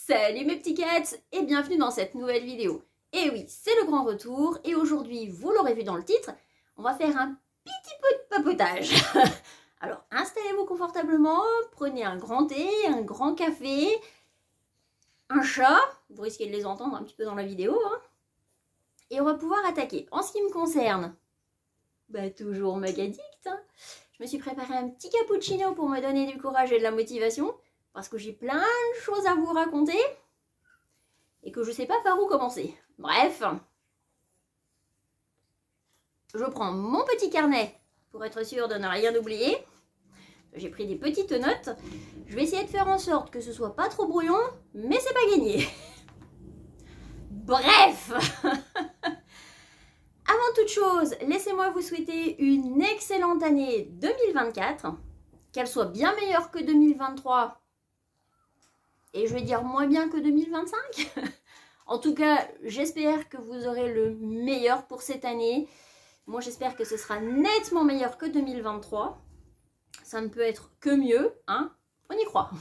Salut mes petits cats et bienvenue dans cette nouvelle vidéo. Et oui, c'est le grand retour et aujourd'hui, vous l'aurez vu dans le titre, on va faire un petit peu de papotage. Alors installez-vous confortablement, prenez un grand thé, un grand café, un chat, vous risquez de les entendre un petit peu dans la vidéo, hein, et on va pouvoir attaquer. En ce qui me concerne, toujours Magadicte, hein, je me suis préparé un petit cappuccino pour me donner du courage et de la motivation. Parce que j'ai plein de choses à vous raconter et que je ne sais pas par où commencer. Bref, je prends mon petit carnet pour être sûre de ne rien oublier. J'ai pris des petites notes. Je vais essayer de faire en sorte que ce soit pas trop brouillon, mais c'est pas gagné. Bref, avant toute chose, laissez-moi vous souhaiter une excellente année 2024. Qu'elle soit bien meilleure que 2023. Et je vais dire moins bien que 2025. En tout cas, j'espère que vous aurez le meilleur pour cette année. Moi, j'espère que ce sera nettement meilleur que 2023. Ça ne peut être que mieux, hein. On y croit.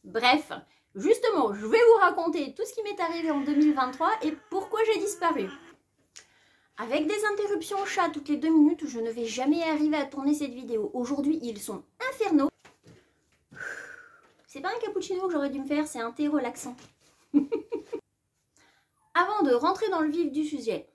Bref, justement, je vais vous raconter tout ce qui m'est arrivé en 2023 et pourquoi j'ai disparu. Avec des interruptions chat toutes les 2 minutes, je ne vais jamais arriver à tourner cette vidéo. Aujourd'hui, ils sont infernaux. C'est pas un cappuccino que j'aurais dû me faire, c'est un thé relaxant. Avant de rentrer dans le vif du sujet,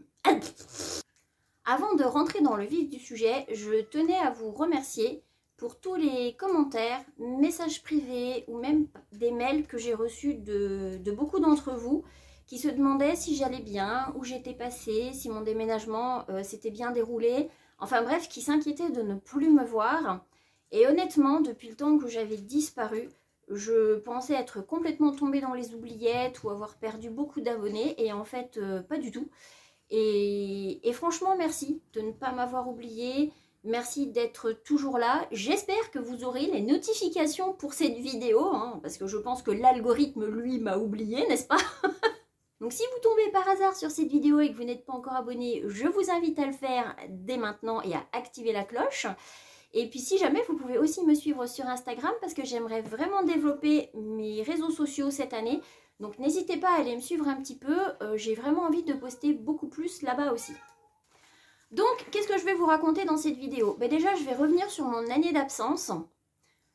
je tenais à vous remercier pour tous les commentaires, messages privés ou même des mails que j'ai reçus de beaucoup d'entre vous qui se demandaient si j'allais bien, où j'étais passée, si mon déménagement s'était bien déroulé. Enfin bref, qui s'inquiétaient de ne plus me voir. Et honnêtement, depuis le temps que j'avais disparu, je pensais être complètement tombée dans les oubliettes ou avoir perdu beaucoup d'abonnés et en fait pas du tout. Et franchement merci de ne pas m'avoir oubliée, merci d'être toujours là. J'espère que vous aurez les notifications pour cette vidéo, hein, parce que je pense que l'algorithme lui m'a oubliée, n'est-ce pas? Donc si vous tombez par hasard sur cette vidéo et que vous n'êtes pas encore abonné, je vous invite à le faire dès maintenant et à activer la cloche. Et puis si jamais, vous pouvez aussi me suivre sur Instagram parce que j'aimerais vraiment développer mes réseaux sociaux cette année. Donc n'hésitez pas à aller me suivre un petit peu, j'ai vraiment envie de poster beaucoup plus là-bas aussi. Donc qu'est-ce que je vais vous raconter dans cette vidéo? Déjà je vais revenir sur mon année d'absence,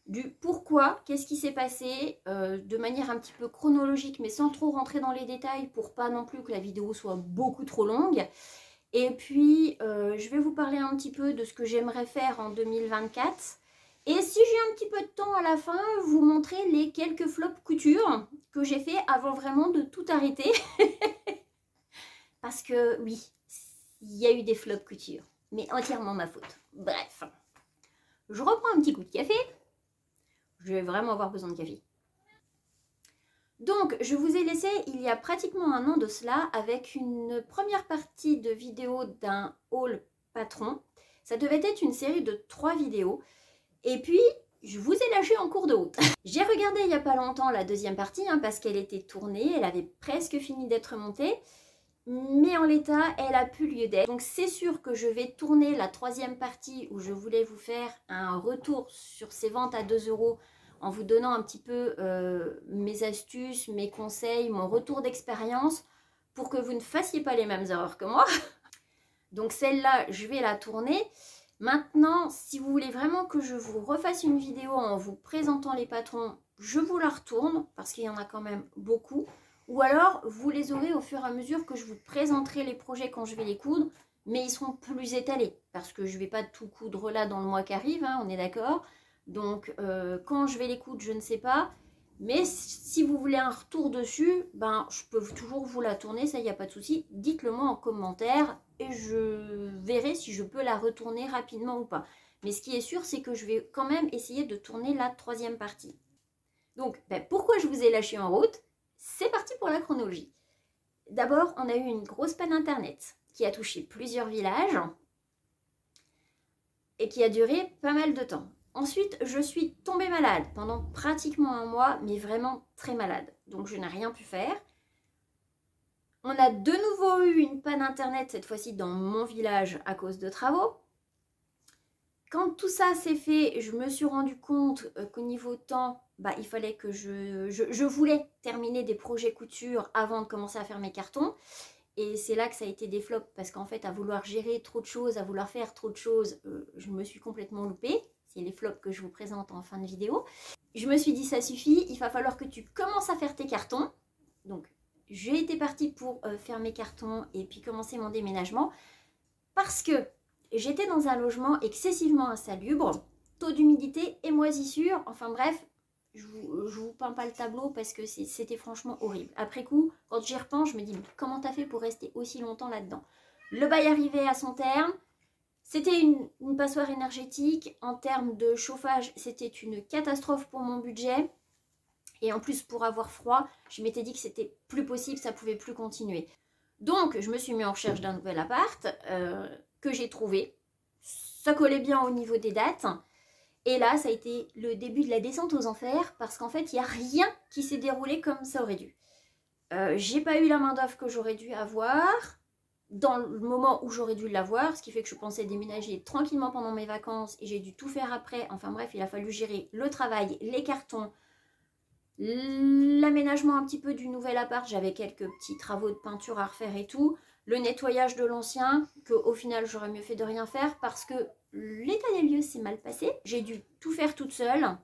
du pourquoi, qu'est-ce qui s'est passé, de manière un petit peu chronologique mais sans trop rentrer dans les détails pour pas non plus que la vidéo soit beaucoup trop longue. Et puis, je vais vous parler un petit peu de ce que j'aimerais faire en 2024. Et si j'ai un petit peu de temps à la fin, vous montrer les quelques flops couture que j'ai fait avant vraiment de tout arrêter. Parce que oui, il y a eu des flops couture, mais entièrement ma faute. Bref, je reprends un petit coup de café. Je vais vraiment avoir besoin de café. Donc, je vous ai laissé il y a pratiquement un an de cela avec une première partie de vidéo d'un haul patron. Ça devait être une série de 3 vidéos. Et puis, je vous ai lâché en cours de route. J'ai regardé il n'y a pas longtemps la deuxième partie parce qu'elle était tournée, elle avait presque fini d'être montée. Mais en l'état, elle a plus lieu d'être. Donc, c'est sûr que je vais tourner la 3e partie où je voulais vous faire un retour sur ces ventes à 2 € en vous donnant un petit peu mes astuces, mes conseils, mon retour d'expérience pour que vous ne fassiez pas les mêmes erreurs que moi. Donc celle-là, je vais la tourner. Maintenant, si vous voulez vraiment que je vous refasse une vidéo en vous présentant les patrons, je vous la retourne parce qu'il y en a quand même beaucoup. Ou alors, vous les aurez au fur et à mesure que je vous présenterai les projets quand je vais les coudre, mais ils seront plus étalés parce que je ne vais pas tout coudre là dans le mois qui arrive, hein, on est d'accord. Donc, quand je vais les coudre, je ne sais pas. Mais si vous voulez un retour dessus, je peux toujours vous la tourner, ça, il n'y a pas de souci. Dites-le moi en commentaire et je verrai si je peux la retourner rapidement ou pas. Mais ce qui est sûr, c'est que je vais quand même essayer de tourner la 3e partie. Donc, pourquoi je vous ai lâché en route? C'est parti pour la chronologie. D'abord, on a eu une grosse panne internet qui a touché plusieurs villages et qui a duré pas mal de temps. Ensuite, je suis tombée malade pendant pratiquement un mois, mais vraiment très malade. Donc, je n'ai rien pu faire. On a de nouveau eu une panne internet, cette fois-ci dans mon village, à cause de travaux. Quand tout ça s'est fait, je me suis rendu compte qu'au niveau temps, bah, il fallait que je voulais terminer des projets couture avant de commencer à faire mes cartons. Et c'est là que ça a été des flops, parce qu'en fait, à vouloir gérer trop de choses, à vouloir faire trop de choses, je me suis complètement loupée. C'est les flops que je vous présente en fin de vidéo. Je me suis dit, ça suffit, il va falloir que tu commences à faire tes cartons. Donc, j'ai été partie pour faire mes cartons et puis commencer mon déménagement. Parce que j'étais dans un logement excessivement insalubre, taux d'humidité et moisissure, enfin bref, je vous peins pas le tableau parce que c'était franchement horrible. Après coup, quand j'y repense, je me dis, mais comment t'as fait pour rester aussi longtemps là-dedans? Le bail arrivait à son terme, c'était une passoire énergétique. En termes de chauffage, c'était une catastrophe pour mon budget. Et en plus, pour avoir froid, je m'étais dit que c'était plus possible, ça pouvait plus continuer. Donc, je me suis mis en recherche d'un nouvel appart que j'ai trouvé. Ça collait bien au niveau des dates. Et là, ça a été le début de la descente aux enfers parce qu'en fait, il n'y a rien qui s'est déroulé comme ça aurait dû. J'ai pas eu la main d'œuvre que j'aurais dû avoir dans le moment où j'aurais dû l'avoir, ce qui fait que je pensais déménager tranquillement pendant mes vacances et j'ai dû tout faire après. Enfin bref, il a fallu gérer le travail, les cartons, l'aménagement un petit peu du nouvel appart. J'avais quelques petits travaux de peinture à refaire et tout. Le nettoyage de l'ancien, qu'au final j'aurais mieux fait de rien faire parce que l'état des lieux s'est mal passé. J'ai dû tout faire toute seule.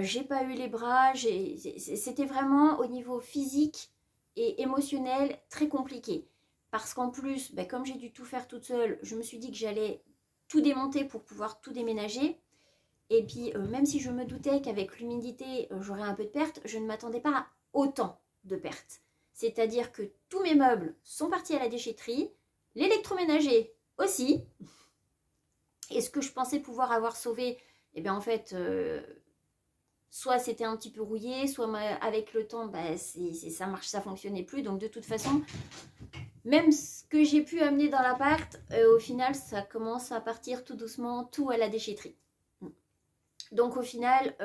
J'ai pas eu les bras. C'était vraiment au niveau physique et émotionnel très compliqué. Parce qu'en plus, bah, comme j'ai dû tout faire toute seule, je me suis dit que j'allais tout démonter pour pouvoir tout déménager. Et puis, même si je me doutais qu'avec l'humidité, j'aurais un peu de perte, je ne m'attendais pas à autant de pertes. C'est-à-dire que tous mes meubles sont partis à la déchetterie, l'électroménager aussi. Et ce que je pensais pouvoir avoir sauvé, eh bien en fait, soit c'était un petit peu rouillé, soit avec le temps, bah, ça fonctionnait plus. Donc de toute façon, même ce que j'ai pu amener dans l'appart, au final, ça commence à partir tout doucement, tout à la déchetterie. Donc au final,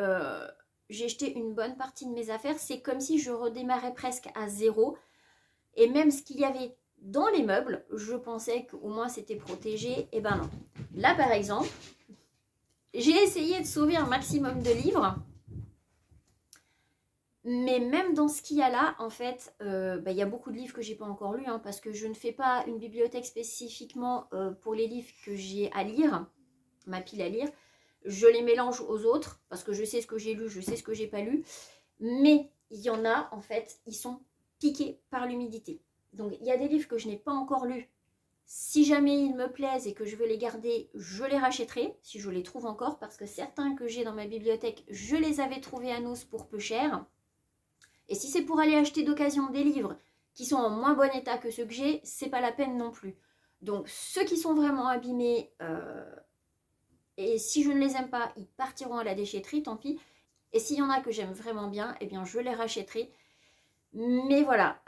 j'ai jeté une bonne partie de mes affaires. C'est comme si je redémarrais presque à zéro. Et même ce qu'il y avait dans les meubles, je pensais qu'au moins c'était protégé. Et ben non. Là par exemple, j'ai essayé de sauver un maximum de livres. Mais même dans ce qu'il y a là, en fait, il y a beaucoup de livres que j'ai pas encore lus. Hein, parce que je ne fais pas une bibliothèque spécifiquement pour les livres que j'ai à lire. Ma pile à lire. Je les mélange aux autres parce que je sais ce que j'ai lu, je sais ce que j'ai pas lu. Mais il y en a, en fait, ils sont piqués par l'humidité. Donc, il y a des livres que je n'ai pas encore lus. Si jamais ils me plaisent et que je veux les garder, je les rachèterai, si je les trouve encore. Parce que certains que j'ai dans ma bibliothèque, je les avais trouvés à Nous pour peu cher. Et si c'est pour aller acheter d'occasion des livres qui sont en moins bon état que ceux que j'ai, c'est pas la peine non plus. Donc, ceux qui sont vraiment abîmés... Et si je ne les aime pas, ils partiront à la déchetterie, tant pis. Et s'il y en a que j'aime vraiment bien, eh bien je les rachèterai. Mais voilà,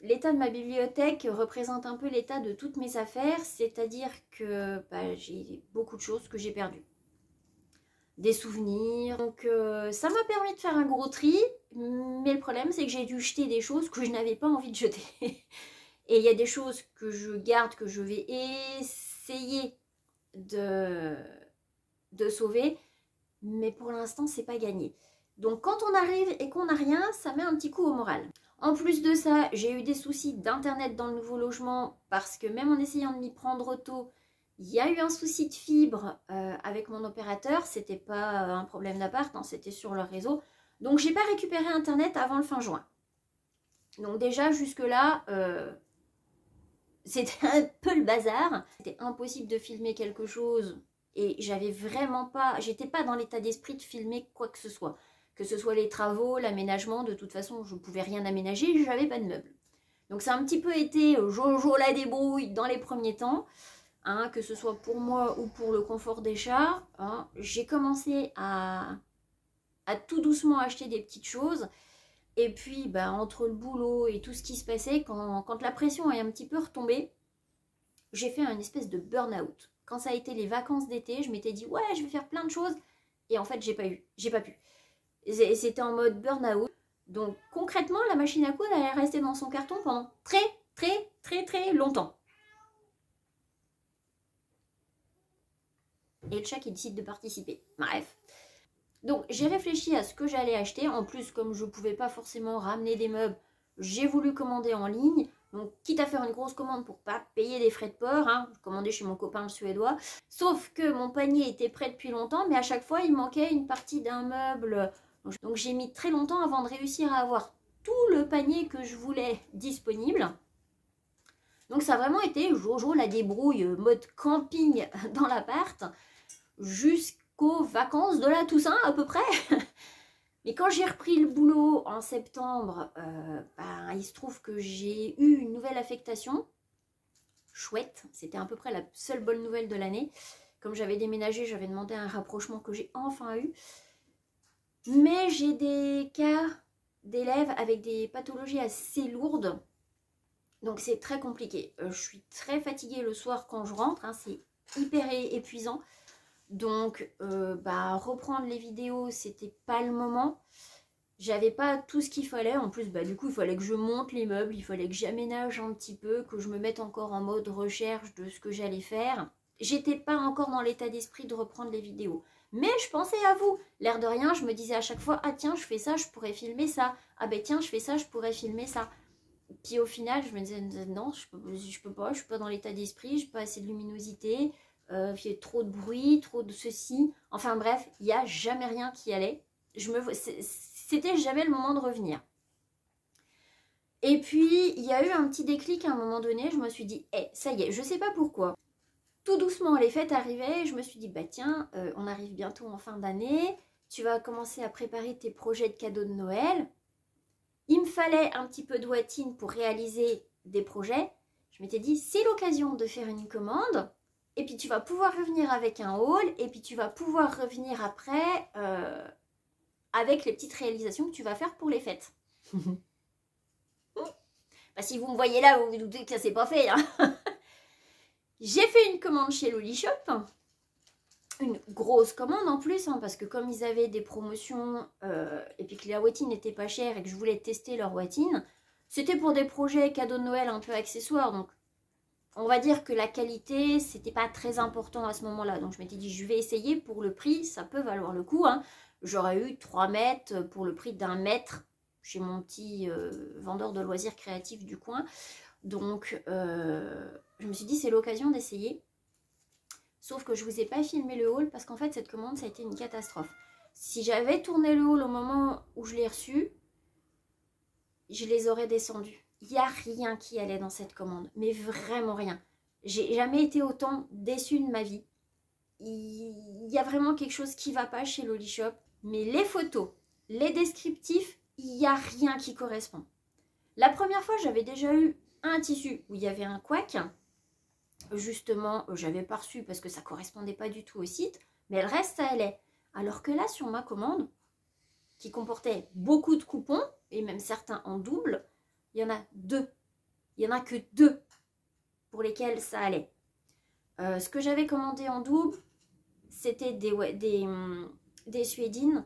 l'état de ma bibliothèque représente un peu l'état de toutes mes affaires. C'est-à-dire que j'ai beaucoup de choses que j'ai perdues. Des souvenirs. Donc ça m'a permis de faire un gros tri. Mais le problème, c'est que j'ai dû jeter des choses que je n'avais pas envie de jeter. Et il y a des choses que je garde, que je vais essayer de sauver, mais pour l'instant c'est pas gagné. Donc quand on arrive et qu'on n'a rien, ça met un petit coup au moral. En plus de ça, j'ai eu des soucis d'internet dans le nouveau logement parce que même en essayant de m'y prendre tôt, il y a eu un souci de fibre avec mon opérateur. C'était pas un problème d'appart, hein, c'était sur leur réseau. Donc j'ai pas récupéré internet avant le fin juin. Donc déjà jusque là c'était un peu le bazar. C'était impossible de filmer quelque chose et j'avais vraiment pas... J'étais pas dans l'état d'esprit de filmer quoi que ce soit. Que ce soit les travaux, l'aménagement, de toute façon, je ne pouvais rien aménager, j'avais pas de meubles. Donc ça a un petit peu été Jojo la débrouille dans les premiers temps, hein, que ce soit pour moi ou pour le confort des chats. Hein. J'ai commencé à tout doucement acheter des petites choses. Et puis, entre le boulot et tout ce qui se passait, quand la pression est un petit peu retombée, j'ai fait une espèce de burn-out. Quand ça a été les vacances d'été, je m'étais dit, ouais, je vais faire plein de choses. Et en fait, j'ai pas pu. C'était en mode burn-out. Donc, concrètement, la machine à coudre, elle est restée dans son carton pendant très longtemps. Et le chat qui décide de participer. Bref. Donc j'ai réfléchi à ce que j'allais acheter. En plus, comme je ne pouvais pas forcément ramener des meubles, j'ai voulu commander en ligne. Donc quitte à faire une grosse commande pour pas payer des frais de port, hein, je commandais chez mon copain le suédois. Sauf que mon panier était prêt depuis longtemps, mais à chaque fois il manquait une partie d'un meuble. Donc j'ai mis très longtemps avant de réussir à avoir tout le panier que je voulais disponible. Donc ça a vraiment été Jojo la débrouille mode camping dans l'appart jusqu'aux vacances de la Toussaint à peu près. Mais quand j'ai repris le boulot en septembre, il se trouve que j'ai eu une nouvelle affectation. Chouette, c'était à peu près la seule bonne nouvelle de l'année. Comme j'avais déménagé, j'avais demandé un rapprochement que j'ai enfin eu. Mais j'ai des cas d'élèves avec des pathologies assez lourdes. Donc c'est très compliqué. Je suis très fatiguée le soir quand je rentre, hein, c'est hyper épuisant. Donc reprendre les vidéos, c'était pas le moment. J'avais pas tout ce qu'il fallait. En plus, du coup, il fallait que je monte les meubles, il fallait que j'aménage un petit peu, que je me mette encore en mode recherche de ce que j'allais faire. J'étais pas encore dans l'état d'esprit de reprendre les vidéos. Mais je pensais à vous. L'air de rien, je me disais à chaque fois, ah tiens, je fais ça, je pourrais filmer ça. Ah ben tiens, je fais ça, je pourrais filmer ça. Puis au final, je me disais, non, je peux pas, je suis pas dans l'état d'esprit, j'ai pas assez de luminosité, il y a trop de bruit, trop de ceci. Enfin bref, il n'y a jamais rien qui allait. C'était jamais le moment de revenir. Et puis, il y a eu un petit déclic à un moment donné, je me suis dit, ça y est, je sais pas pourquoi. Tout doucement, les fêtes arrivaient, je me suis dit, tiens, on arrive bientôt en fin d'année, tu vas commencer à préparer tes projets de cadeaux de Noël. Il me fallait un petit peu de watine pour réaliser des projets. Je m'étais dit, c'est l'occasion de faire une commande. Et puis tu vas pouvoir revenir avec un haul. Et puis tu vas pouvoir revenir après avec les petites réalisations que tu vas faire pour les fêtes. Si vous me voyez là, vous vous doutez que ça s'est pas fait. Hein. J'ai fait une commande chez Lolishop. Une grosse commande en plus, hein, parce que comme ils avaient des promotions et puis que la watine n'était pas chère et que je voulais tester leur watine, c'était pour des projets cadeaux de Noël un peu accessoires. Donc on va dire que la qualité, c'était pas très important à ce moment-là. Donc je m'étais dit, je vais essayer pour le prix, ça peut valoir le coup. Hein. J'aurais eu 3 mètres pour le prix d'1 mètre chez mon petit vendeur de loisirs créatifs du coin. Donc je me suis dit, c'est l'occasion d'essayer. Sauf que je ne vous ai pas filmé le haul parce qu'en fait, cette commande, ça a été une catastrophe. Si j'avais tourné le haul au moment où je l'ai reçu, je les aurais descendus. Il n'y a rien qui allait dans cette commande, mais vraiment rien. J'ai jamais été autant déçue de ma vie. Il y a vraiment quelque chose qui ne va pas chez Lolishop. Mais les photos, les descriptifs, il n'y a rien qui correspond. La première fois, j'avais déjà eu un tissu où il y avait un couac. Justement, j'avais pas reçu parce que ça correspondait pas du tout au site, mais le reste, ça allait. Alors que là, sur ma commande, qui comportait beaucoup de coupons, et même certains en double, il y en a 2. Il y en a que 2 pour lesquels ça allait. Ce que j'avais commandé en double, c'était des suédines.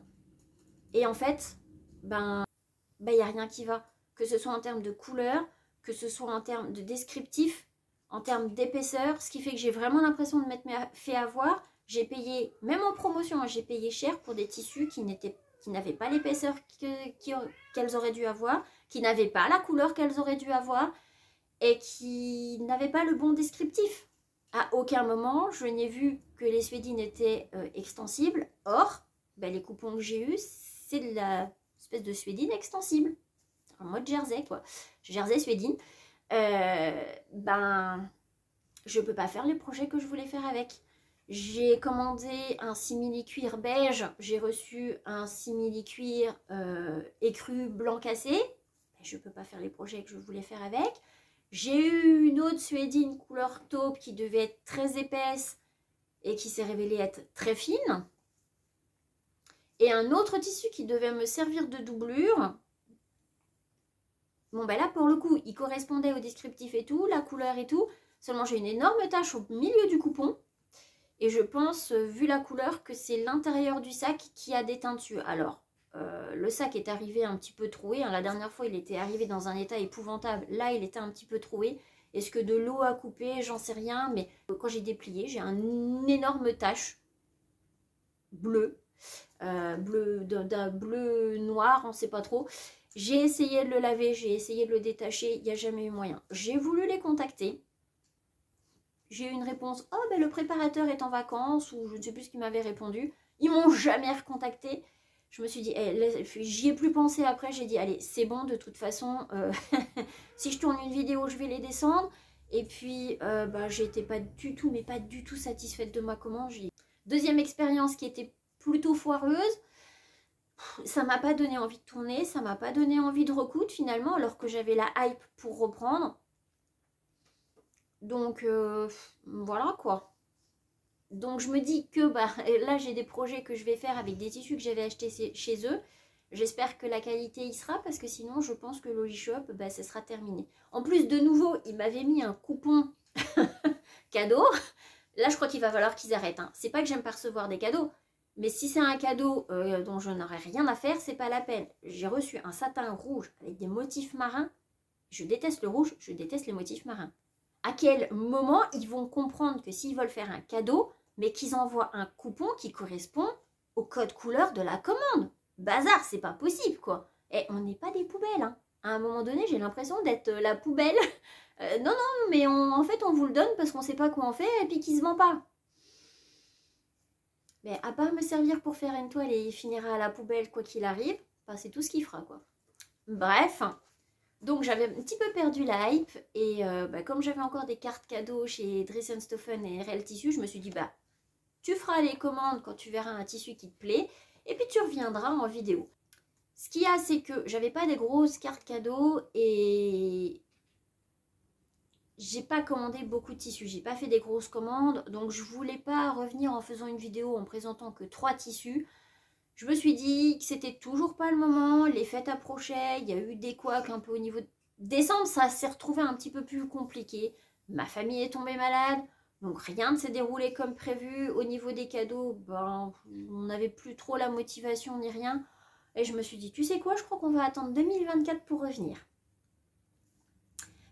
Et en fait, il n'y a rien qui va. Que ce soit en termes de couleur, que ce soit en termes de descriptif, en termes d'épaisseur, ce qui fait que j'ai vraiment l'impression de m'être fait avoir. J'ai payé, même en promotion, hein, j'ai payé cher pour des tissus qui n'avaient pas l'épaisseur qu'elles auraient dû avoir, qui n'avaient pas la couleur qu'elles auraient dû avoir et qui n'avaient pas le bon descriptif. À aucun moment, je n'ai vu que les suédines étaient extensibles. Or, les coupons que j'ai eus, c'est de la espèce de suédine extensible. En mode jersey, quoi. Jersey suédine. Je peux pas faire les projets que je voulais faire avec. J'ai commandé un simili-cuir beige, j'ai reçu un simili-cuir écru blanc cassé. Je peux pas faire les projets que je voulais faire avec. J'ai eu une autre suédine couleur taupe qui devait être très épaisse et qui s'est révélée être très fine. Et un autre tissu qui devait me servir de doublure. Bon, là, pour le coup, il correspondait au descriptif et tout, la couleur et tout. Seulement, j'ai une énorme tache au milieu du coupon. Et je pense, vu la couleur, que c'est l'intérieur du sac qui a des teintes dessus. Alors, le sac est arrivé un petit peu troué. Hein. La dernière fois, il était arrivé dans un état épouvantable. Là, il était un petit peu troué. Est-ce que de l'eau a coupé? J'en sais rien. Mais quand j'ai déplié, j'ai une énorme tache bleue. d'un bleu noir, on ne sait pas trop. J'ai essayé de le laver, j'ai essayé de le détacher, il n'y a jamais eu moyen. J'ai voulu les contacter. J'ai eu une réponse, oh ben le préparateur est en vacances, ou je ne sais plus ce qu'ils m'avaient répondu. Ils m'ont jamais recontacté. Je me suis dit, j'y ai plus pensé après, j'ai dit, allez, c'est bon, de toute façon, si je tourne une vidéo, je vais les descendre. Et puis, j'étais pas du tout, mais pas du tout satisfaite de ma commande. Deuxième expérience qui était plutôt foireuse. Ça m'a pas donné envie de tourner, ça m'a pas donné envie de recoudre finalement, alors que j'avais la hype pour reprendre. Donc, voilà quoi. Donc je me dis que là j'ai des projets que je vais faire avec des tissus que j'avais achetés chez eux. J'espère que la qualité y sera parce que sinon je pense que Logishop, ça sera terminé. En plus de nouveau, ils m'avaient mis un coupon cadeau. Là je crois qu'il va falloir qu'ils arrêtent. Hein. C'est pas que j'aime pas recevoir des cadeaux. Mais si c'est un cadeau dont je n'aurais rien à faire, c'est pas la peine. J'ai reçu un satin rouge avec des motifs marins. Je déteste le rouge, je déteste les motifs marins. À quel moment ils vont comprendre que s'ils veulent faire un cadeau, mais qu'ils envoient un coupon qui correspond au code couleur de la commande? Bazar, c'est pas possible quoi. Et on n'est pas des poubelles. Hein. À un moment donné, j'ai l'impression d'être la poubelle. Non, mais en fait, on vous le donne parce qu'on sait pas quoi en faire et puis qu'il se vend pas. Mais à part me servir pour faire une toile et il finira à la poubelle quoi qu'il arrive, c'est tout ce qu'il fera quoi. Bref, donc j'avais un petit peu perdu la hype et comme j'avais encore des cartes cadeaux chez Dries & Stephen et RL Tissu, je me suis dit tu feras les commandes quand tu verras un tissu qui te plaît et puis tu reviendras en vidéo. Ce qu'il y a, c'est que j'avais pas des grosses cartes cadeaux et j'ai pas commandé beaucoup de tissus, j'ai pas fait des grosses commandes, donc je voulais pas revenir en faisant une vidéo en présentant que 3 tissus. Je me suis dit que c'était toujours pas le moment, les fêtes approchaient, il y a eu des couacs un peu au niveau de décembre, ça s'est retrouvé un petit peu plus compliqué. Ma famille est tombée malade, donc rien ne s'est déroulé comme prévu. Au niveau des cadeaux, on n'avait plus trop la motivation ni rien. Et je me suis dit, tu sais quoi, je crois qu'on va attendre 2024 pour revenir.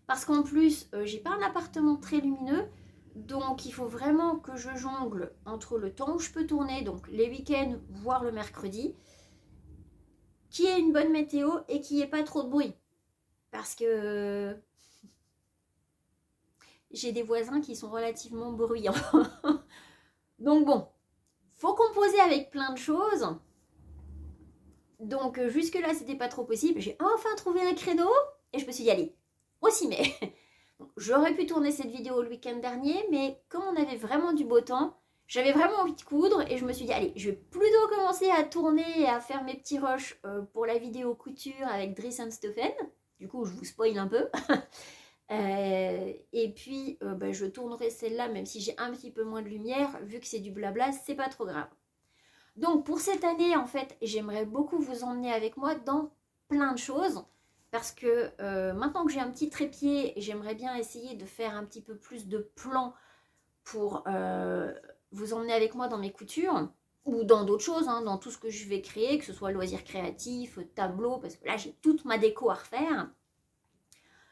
Parce qu'en plus, j'ai pas un appartement très lumineux, donc il faut vraiment que je jongle entre le temps où je peux tourner, donc les week-ends, voire le mercredi, qu'il y ait une bonne météo et qu'il n'y ait pas trop de bruit. Parce que j'ai des voisins qui sont relativement bruyants. Donc bon, faut composer avec plein de choses. Donc jusque-là, c'était pas trop possible. J'ai enfin trouvé un créneau et je me suis dit, allez, aussi mais j'aurais pu tourner cette vidéo le week-end dernier, mais comme on avait vraiment du beau temps, j'avais vraiment envie de coudre et je me suis dit, allez, je vais plutôt commencer à tourner et à faire mes petits rushs pour la vidéo couture avec Dries & Stephen. Du coup, je vous spoil un peu. Et puis, je tournerai celle-là, même si j'ai un petit peu moins de lumière, vu que c'est du blabla, c'est pas trop grave. Donc, pour cette année, en fait, j'aimerais beaucoup vous emmener avec moi dans plein de choses. Parce que maintenant que j'ai un petit trépied, j'aimerais bien essayer de faire un petit peu plus de plans pour vous emmener avec moi dans mes coutures ou dans d'autres choses, hein, dans tout ce que je vais créer, que ce soit loisirs créatifs, tableaux, parce que là j'ai toute ma déco à refaire.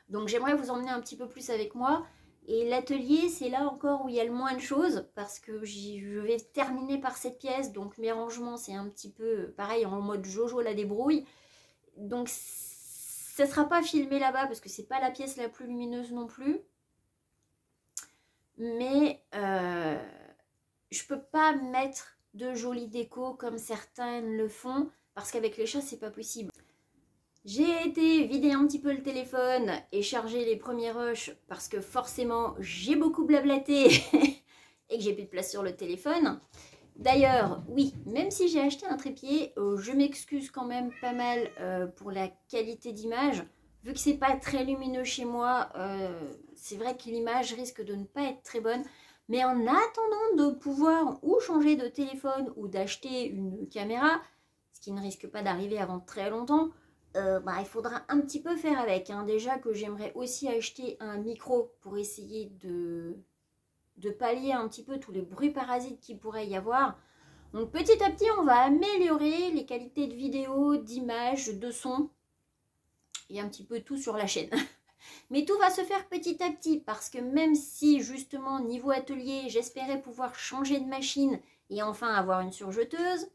Donc j'aimerais vous emmener un petit peu plus avec moi. Et l'atelier, c'est là encore où il y a le moins de choses parce que je vais terminer par cette pièce. Donc mes rangements, c'est un petit peu pareil en mode Jojo la débrouille. Donc ça ne sera pas filmé là-bas parce que c'est pas la pièce la plus lumineuse non plus. Mais je peux pas mettre de jolies décos comme certaines le font parce qu'avec les chats, c'est pas possible. J'ai été vider un petit peu le téléphone et charger les premiers rushs parce que forcément, j'ai beaucoup blablaté et que j'ai plus de place sur le téléphone. D'ailleurs, oui, même si j'ai acheté un trépied, je m'excuse quand même pas mal pour la qualité d'image. Vu que c'est pas très lumineux chez moi, c'est vrai que l'image risque de ne pas être très bonne. Mais en attendant de pouvoir ou changer de téléphone ou d'acheter une caméra, ce qui ne risque pas d'arriver avant très longtemps, il faudra un petit peu faire avec. Hein. Déjà que j'aimerais aussi acheter un micro pour essayer de pallier un petit peu tous les bruits parasites qu'il pourrait y avoir. Donc petit à petit, on va améliorer les qualités de vidéo, d'image, de son et un petit peu tout sur la chaîne. Mais tout va se faire petit à petit parce que même si justement niveau atelier, j'espérais pouvoir changer de machine et enfin avoir une surjeteuse,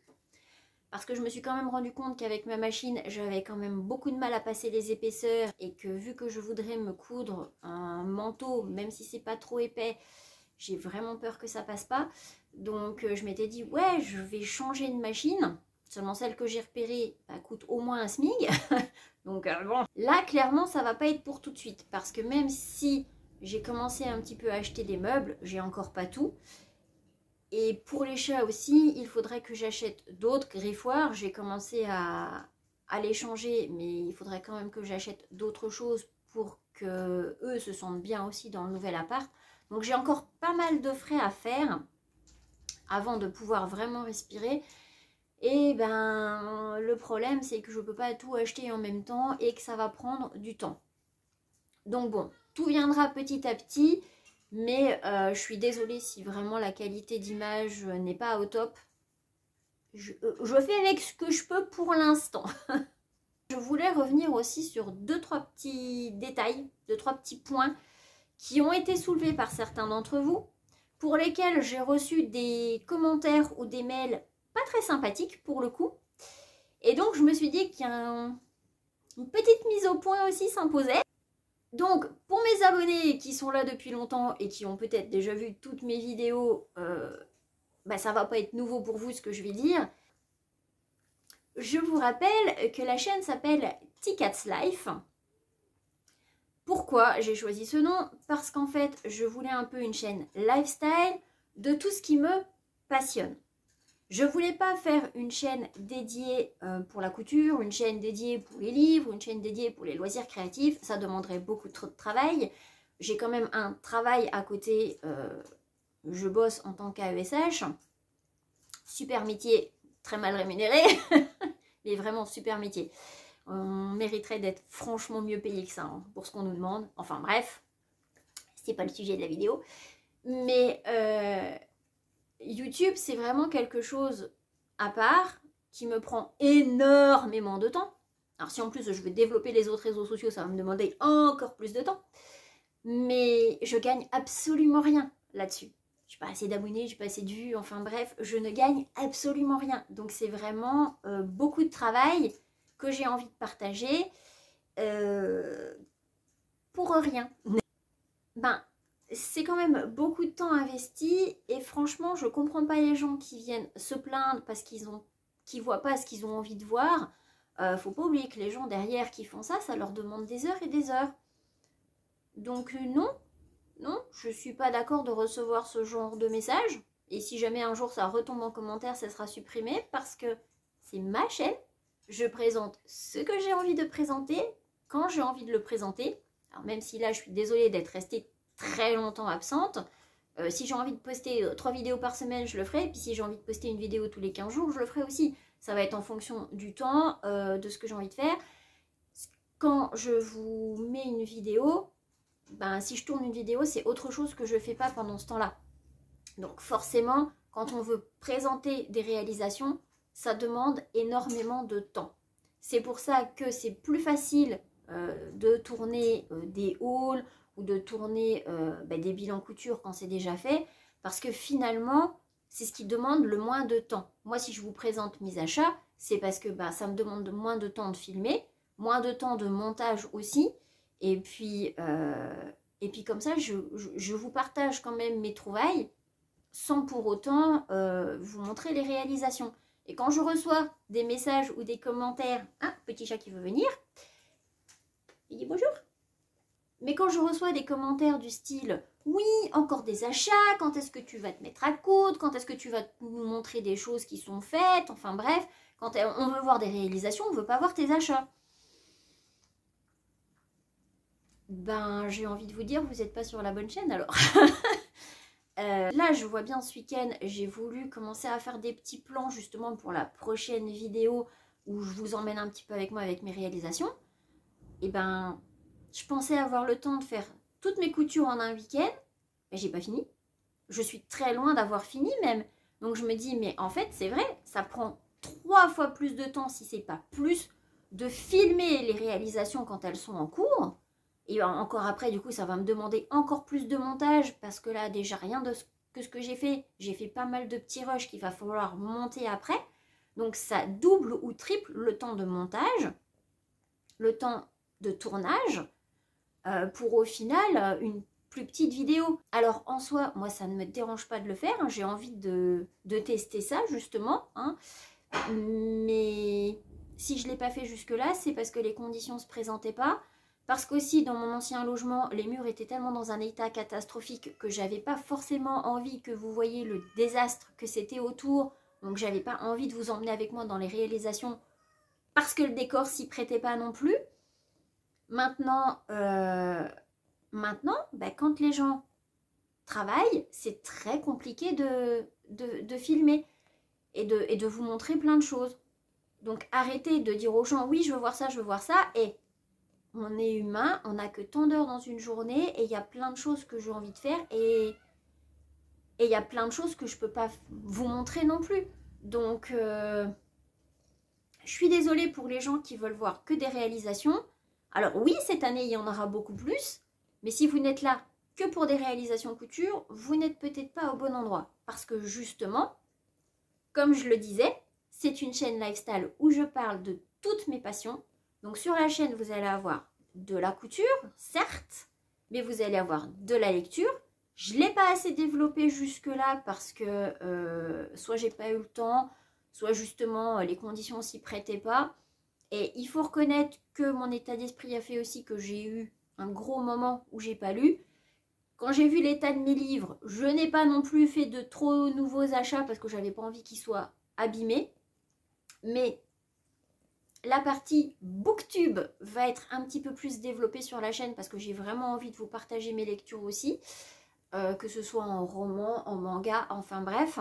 parce que je me suis quand même rendu compte qu'avec ma machine, j'avais quand même beaucoup de mal à passer les épaisseurs et que vu que je voudrais me coudre un manteau, même si c'est pas trop épais, j'ai vraiment peur que ça passe pas. Donc je m'étais dit, ouais, je vais changer de machine. Seulement celle que j'ai repérée coûte au moins un SMIG. Donc bon, là clairement ça va pas être pour tout de suite. Parce que même si j'ai commencé un petit peu à acheter des meubles, j'ai encore pas tout. Et pour les chats aussi, il faudrait que j'achète d'autres griffoirs. J'ai commencé à les changer, mais il faudrait quand même que j'achète d'autres choses pour que eux se sentent bien aussi dans le nouvel appart. Donc j'ai encore pas mal de frais à faire avant de pouvoir vraiment respirer. Et ben le problème c'est que je ne peux pas tout acheter en même temps et que ça va prendre du temps. Donc bon, tout viendra petit à petit. Mais je suis désolée si vraiment la qualité d'image n'est pas au top. Je fais avec ce que je peux pour l'instant. Je voulais revenir aussi sur 2-3 petits détails, 2-3 petits points qui ont été soulevés par certains d'entre vous, pour lesquels j'ai reçu des commentaires ou des mails pas très sympathiques pour le coup. Et donc je me suis dit qu'une petite mise au point aussi s'imposait. Donc, pour mes abonnés qui sont là depuis longtemps et qui ont peut-être déjà vu toutes mes vidéos, ça va pas être nouveau pour vous ce que je vais dire. Je vous rappelle que la chaîne s'appelle Ticats Life. Pourquoi j'ai choisi ce nom? Parce qu'en fait, je voulais un peu une chaîne lifestyle de tout ce qui me passionne. Je voulais pas faire une chaîne dédiée pour la couture, une chaîne dédiée pour les livres, une chaîne dédiée pour les loisirs créatifs. Ça demanderait beaucoup trop de travail. J'ai quand même un travail à côté. Je bosse en tant qu'AESH. Super métier, très mal rémunéré. Mais vraiment super métier. On mériterait d'être franchement mieux payé que ça hein, pour ce qu'on nous demande. Enfin bref, c'est pas le sujet de la vidéo. Mais... YouTube, c'est vraiment quelque chose à part qui me prend énormément de temps. Alors si en plus je veux développer les autres réseaux sociaux, ça va me demander encore plus de temps. Mais je gagne absolument rien là-dessus. Je n'ai pas assez d'abonnés, j'ai pas assez de vues, enfin bref, je ne gagne absolument rien. Donc c'est vraiment beaucoup de travail que j'ai envie de partager pour rien. C'est quand même beaucoup de temps investi et franchement je comprends pas les gens qui viennent se plaindre parce qu'ils voient pas ce qu'ils ont envie de voir. Faut pas oublier que les gens derrière qui font ça, ça leur demande des heures et des heures. Donc non, je suis pas d'accord de recevoir ce genre de message. Et si jamais un jour ça retombe en commentaire, ça sera supprimé parce que c'est ma chaîne. Je présente ce que j'ai envie de présenter quand j'ai envie de le présenter. Alors même si là je suis désolée d'être restée très longtemps absente. Si j'ai envie de poster 3 vidéos par semaine, je le ferai. Et puis si j'ai envie de poster une vidéo tous les 15 jours, je le ferai aussi. Ça va être en fonction du temps, de ce que j'ai envie de faire. Quand je vous mets une vidéo, si je tourne une vidéo, c'est autre chose que je ne fais pas pendant ce temps-là. Donc forcément, quand on veut présenter des réalisations, ça demande énormément de temps. C'est pour ça que c'est plus facile de tourner des hauls ou de tourner des bilans couture quand c'est déjà fait, parce que finalement, c'est ce qui demande le moins de temps. Moi, si je vous présente mes achats, c'est parce que ça me demande moins de temps de filmer, moins de temps de montage aussi, et puis comme ça, je vous partage quand même mes trouvailles, sans pour autant vous montrer les réalisations. Et quand je reçois des messages ou des commentaires, petit chat qui veut venir, il dit bonjour. Mais quand je reçois des commentaires du style « Oui, encore des achats, quand est-ce que tu vas te mettre à coudre, quand est-ce que tu vas nous montrer des choses qui sont faites ?» Enfin bref, quand on veut voir des réalisations, on ne veut pas voir tes achats. J'ai envie de vous dire, vous n'êtes pas sur la bonne chaîne alors. Là, je vois bien ce week-end, j'ai voulu commencer à faire des petits plans justement pour la prochaine vidéo où je vous emmène un petit peu avec moi avec mes réalisations. Et je pensais avoir le temps de faire toutes mes coutures en un week-end, mais j'ai pas fini. Je suis très loin d'avoir fini même. Donc je me dis, mais en fait, c'est vrai, ça prend 3 fois plus de temps, si c'est pas plus, de filmer les réalisations quand elles sont en cours. Et encore après, du coup, ça va me demander encore plus de montage, parce que là, déjà, rien de ce que j'ai fait pas mal de petits rushs qu'il va falloir monter après. Donc ça double ou triple le temps de montage, le temps de tournage, pour au final une plus petite vidéo. Alors en soi, moi ça ne me dérange pas de le faire, hein, j'ai envie de tester ça justement, hein, mais si je ne l'ai pas fait jusque là, c'est parce que les conditions ne se présentaient pas, parce qu'aussi dans mon ancien logement, les murs étaient tellement dans un état catastrophique que j'avais pas forcément envie que vous voyiez le désastre que c'était autour, donc j'avais pas envie de vous emmener avec moi dans les réalisations parce que le décor s'y prêtait pas non plus. Maintenant, quand les gens travaillent, c'est très compliqué de filmer et de vous montrer plein de choses. Donc arrêtez de dire aux gens, oui, je veux voir ça, et on est humain, on n'a que tant d'heures dans une journée, et il y a plein de choses que j'ai envie de faire, et il y a plein de choses que je ne peux pas vous montrer non plus. Donc, je suis désolée pour les gens qui veulent voir que des réalisations. Alors oui, cette année, il y en aura beaucoup plus, mais si vous n'êtes là que pour des réalisations couture, vous n'êtes peut-être pas au bon endroit. Parce que justement, comme je le disais, c'est une chaîne lifestyle où je parle de toutes mes passions. Donc sur la chaîne, vous allez avoir de la couture, certes, mais vous allez avoir de la lecture. Je ne l'ai pas assez développé jusque-là parce que soit j'ai pas eu le temps, soit justement les conditions s'y prêtaient pas. Et il faut reconnaître que mon état d'esprit a fait aussi que j'ai eu un gros moment où j'ai pas lu. Quand j'ai vu l'état de mes livres, je n'ai pas non plus fait de trop nouveaux achats parce que j'avais pas envie qu'ils soient abîmés. Mais la partie booktube va être un petit peu plus développée sur la chaîne parce que j'ai vraiment envie de vous partager mes lectures aussi, que ce soit en roman, en manga, enfin bref.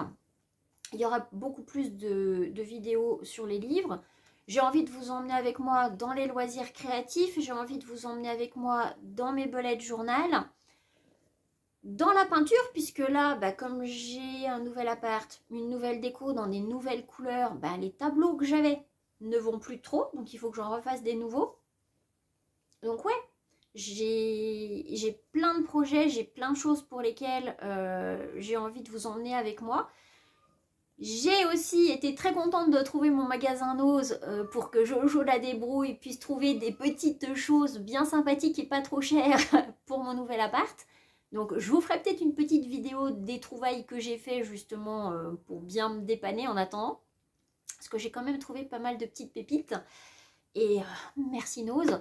Il y aura beaucoup plus de vidéos sur les livres. J'ai envie de vous emmener avec moi dans les loisirs créatifs, j'ai envie de vous emmener avec moi dans mes bullet journal, dans la peinture, puisque là, comme j'ai un nouvel appart, une nouvelle déco dans des nouvelles couleurs, les tableaux que j'avais ne vont plus trop, donc il faut que j'en refasse des nouveaux. Donc ouais, j'ai plein de projets, j'ai plein de choses pour lesquelles j'ai envie de vous emmener avec moi. J'ai aussi été très contente de trouver mon magasin Nose pour que Jojo la débrouille puisse trouver des petites choses bien sympathiques et pas trop chères pour mon nouvel appart. Donc je vous ferai peut-être une petite vidéo des trouvailles que j'ai fait justement pour bien me dépanner en attendant. Parce que j'ai quand même trouvé pas mal de petites pépites. Et merci Nose.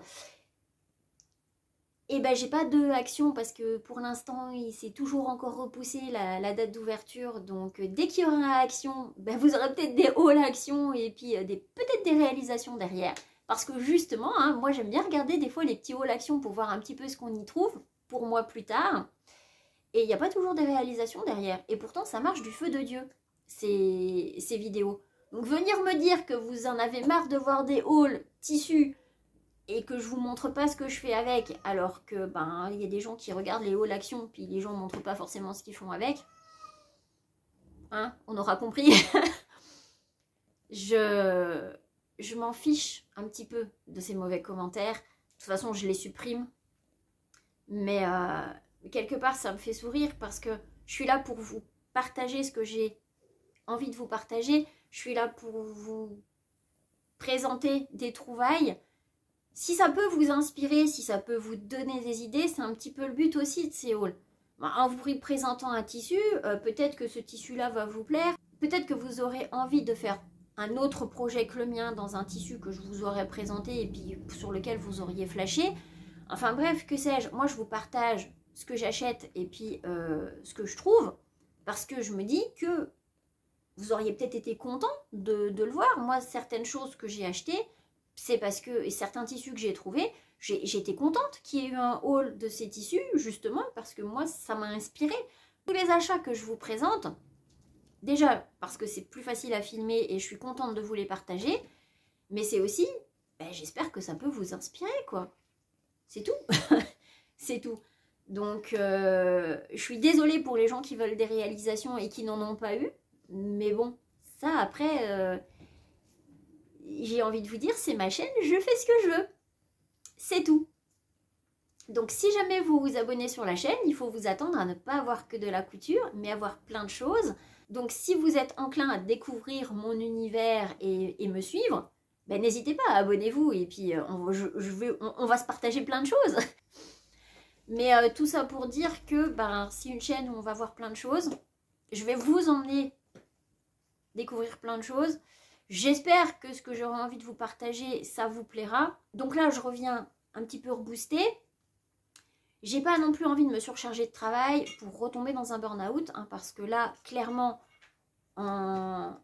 Et j'ai pas de action parce que pour l'instant il s'est toujours encore repoussé la date d'ouverture. Donc dès qu'il y aura une action, vous aurez peut-être des hauls actions et puis peut-être des réalisations derrière. Parce que justement, hein, moi j'aime bien regarder des fois les petits hauls actions pour voir un petit peu ce qu'on y trouve pour moi plus tard. Et il n'y a pas toujours des réalisations derrière. Et pourtant ça marche du feu de Dieu, ces vidéos. Donc venir me dire que vous en avez marre de voir des hauls tissus et que je vous montre pas ce que je fais avec, alors que il y a des gens qui regardent les hauls actions, puis les gens montrent pas forcément ce qu'ils font avec. Hein, on aura compris. Je m'en fiche un petit peu de ces mauvais commentaires. De toute façon, je les supprime. Mais quelque part, ça me fait sourire parce que je suis là pour vous partager ce que j'ai envie de vous partager. Je suis là pour vous présenter des trouvailles. Si ça peut vous inspirer, si ça peut vous donner des idées, c'est un petit peu le but aussi de ces hauls. En vous présentant un tissu, peut-être que ce tissu-là va vous plaire. Peut-être que vous aurez envie de faire un autre projet que le mien dans un tissu que je vous aurais présenté et puis sur lequel vous auriez flashé. Enfin bref, que sais-je, moi je vous partage ce que j'achète et puis ce que je trouve parce que je me dis que vous auriez peut-être été content de le voir. Moi, certaines choses que j'ai achetées, c'est parce que, et certains tissus que j'ai trouvés, j'étais contente qu'il y ait eu un haul de ces tissus, justement, parce que moi, ça m'a inspiré. Tous les achats que je vous présente, déjà parce que c'est plus facile à filmer et je suis contente de vous les partager, mais c'est aussi, j'espère que ça peut vous inspirer, quoi. C'est tout. C'est tout. Donc, je suis désolée pour les gens qui veulent des réalisations et qui n'en ont pas eu, mais bon, ça, après... j'ai envie de vous dire, c'est ma chaîne, je fais ce que je veux. C'est tout. Donc si jamais vous vous abonnez sur la chaîne, il faut vous attendre à ne pas avoir que de la couture, mais avoir plein de choses. Donc si vous êtes enclin à découvrir mon univers et me suivre, ben, n'hésitez pas, abonnez-vous et puis on va se partager plein de choses. Mais tout ça pour dire que ben, c'est une chaîne où on va voir plein de choses. Je vais vous emmener découvrir plein de choses. J'espère que ce que j'aurai envie de vous partager, ça vous plaira. Donc là, je reviens un petit peu reboostée. J'ai pas non plus envie de me surcharger de travail pour retomber dans un burn-out, hein, parce que là, clairement, en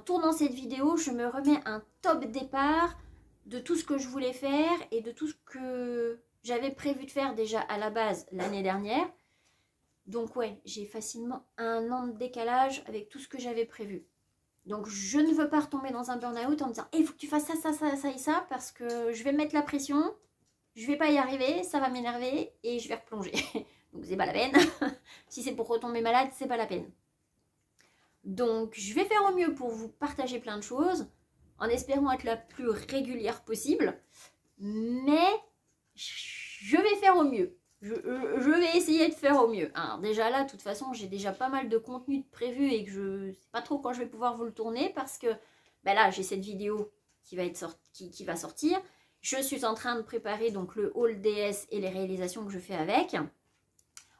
tournant cette vidéo, je me remets un top départ de tout ce que je voulais faire et de tout ce que j'avais prévu de faire déjà à la base l'année dernière. Donc ouais, j'ai facilement 1 an de décalage avec tout ce que j'avais prévu. Donc je ne veux pas retomber dans un burn-out en me disant « il faut que tu fasses ça, ça, ça, ça et ça » parce que je vais me mettre la pression, je vais pas y arriver, ça va m'énerver et je vais replonger. Donc c'est pas la peine. Si c'est pour retomber malade, c'est pas la peine. Donc je vais faire au mieux pour vous partager plein de choses en espérant être la plus régulière possible. Mais je vais faire au mieux. Je vais essayer de faire au mieux. Alors déjà là, de toute façon, j'ai déjà pas mal de contenu prévu et que je ne sais pas trop quand je vais pouvoir vous le tourner parce que ben là, j'ai cette vidéo qui va sortir. Je suis en train de préparer donc le haul DS et les réalisations que je fais avec.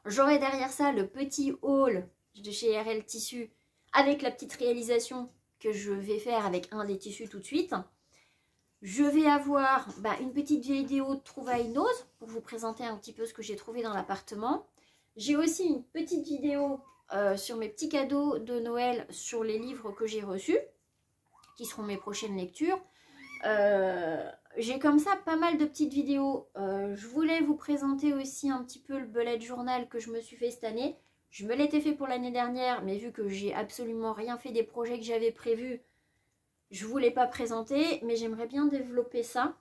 J'aurai derrière ça le petit haul de chez RL Tissus avec la petite réalisation que je vais faire avec un des tissus tout de suite. Je vais avoir une petite vidéo de trouvailles Nose pour vous présenter un petit peu ce que j'ai trouvé dans l'appartement. J'ai aussi une petite vidéo sur mes petits cadeaux de Noël sur les livres que j'ai reçus, qui seront mes prochaines lectures. J'ai comme ça pas mal de petites vidéos. Je voulais vous présenter aussi un petit peu le bullet journal que je me suis fait cette année. Je me l'étais fait pour l'année dernière, mais vu que j'ai absolument rien fait des projets que j'avais prévus, je ne voulais pas présenter, mais j'aimerais bien développer ça.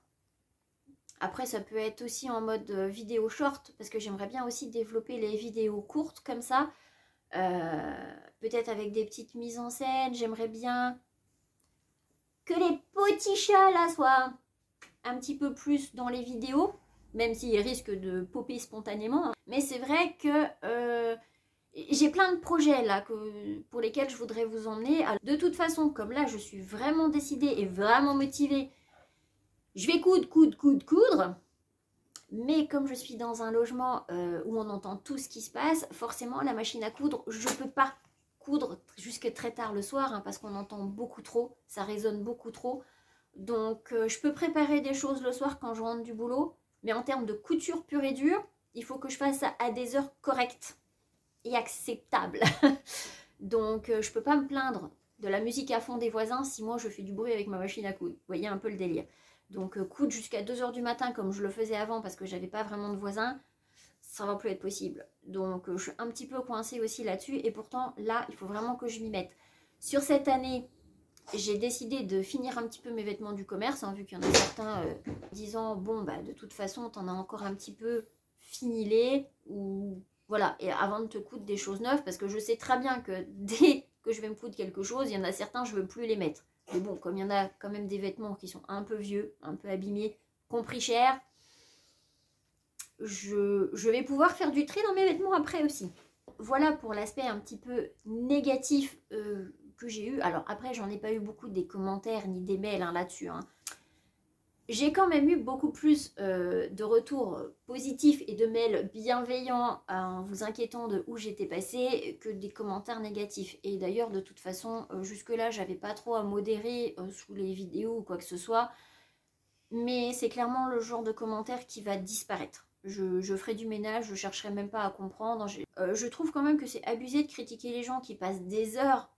Après, ça peut être aussi en mode vidéo short, parce que j'aimerais bien aussi développer les vidéos courtes comme ça. Peut-être avec des petites mises en scène. J'aimerais bien que les petits chats là soient un petit peu plus dans les vidéos, même s'ils risquent de popper spontanément. Mais c'est vrai que j'ai plein de projets là pour lesquels je voudrais vous emmener. Alors, de toute façon, comme là je suis vraiment décidée et vraiment motivée, je vais coudre. Mais comme je suis dans un logement où on entend tout ce qui se passe, forcément la machine à coudre, je ne peux pas coudre jusque très tard le soir, hein, parce qu'on entend beaucoup trop, ça résonne beaucoup trop. Donc je peux préparer des choses le soir quand je rentre du boulot, mais en termes de couture pure et dure, il faut que je fasse ça à des heures correctes et acceptables. Donc je peux pas me plaindre de la musique à fond des voisins si moi je fais du bruit avec ma machine à coudre. Vous voyez un peu le délire. Donc coudre jusqu'à 2 h du matin comme je le faisais avant parce que j'avais pas vraiment de voisins, ça va plus être possible. Donc je suis un petit peu coincée aussi là-dessus et pourtant là il faut vraiment que je m'y mette. Sur cette année, j'ai décidé de finir un petit peu mes vêtements du commerce, hein, vu qu'il y en a certains disant bon de toute façon t'en as encore un petit peu, finis-les ou voilà, et avant de te coudre des choses neuves, parce que je sais très bien que dès que je vais me coudre quelque chose, il y en a certains je veux plus les mettre. Mais bon, comme il y en a quand même des vêtements qui sont un peu vieux, un peu abîmés, compris cher, je vais pouvoir faire du tri dans mes vêtements après aussi. Voilà pour l'aspect un petit peu négatif que j'ai eu. Alors après, j'en ai pas eu beaucoup des commentaires ni des mails là-dessus. J'ai quand même eu beaucoup plus de retours positifs et de mails bienveillants en vous inquiétant de où j'étais passée que des commentaires négatifs. Et d'ailleurs, de toute façon, jusque-là, j'avais pas trop à modérer sous les vidéos ou quoi que ce soit. Mais c'est clairement le genre de commentaire qui va disparaître. Je ferai du ménage, je chercherai même pas à comprendre. Je trouve quand même que c'est abusé de critiquer les gens qui passent des heures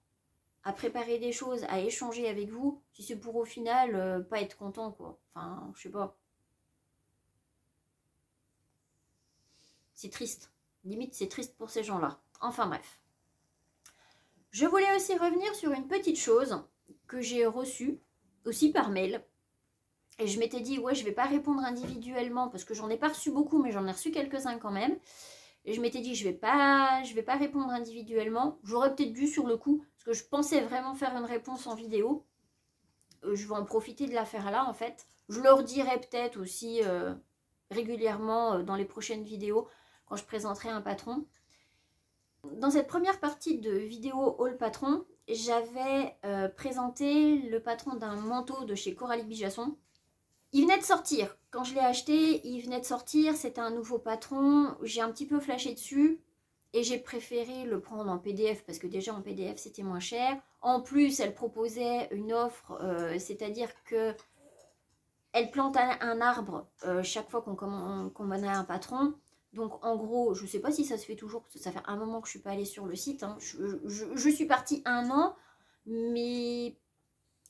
à préparer des choses, à échanger avec vous, si c'est pour au final pas être content quoi. Enfin, je sais pas. C'est triste. Limite, c'est triste pour ces gens-là. Enfin bref. Je voulais aussi revenir sur une petite chose que j'ai reçue, aussi par mail. Et je m'étais dit, ouais, je vais pas répondre individuellement, parce que j'en ai pas reçu beaucoup, mais j'en ai reçu quelques-uns quand même. Et je m'étais dit, je vais pas répondre individuellement. J'aurais peut-être dû sur le coup, parce que je pensais vraiment faire une réponse en vidéo. Je vais en profiter de la faire là, en fait. Je leur dirai peut-être aussi régulièrement dans les prochaines vidéos, quand je présenterai un patron. Dans cette première partie de vidéo haul patron, j'avais présenté le patron d'un manteau de chez Coralie Bijasson. Il venait de sortir. Quand je l'ai acheté, il venait de sortir. C'était un nouveau patron. J'ai un petit peu flashé dessus. Et j'ai préféré le prendre en PDF parce que déjà en PDF c'était moins cher. En plus, elle proposait une offre, c'est-à-dire que elle plante un arbre chaque fois qu'on commandait un patron. Donc en gros, je ne sais pas si ça se fait toujours, parce que ça fait un moment que je ne suis pas allée sur le site. Hein. Je suis partie 1 an, mais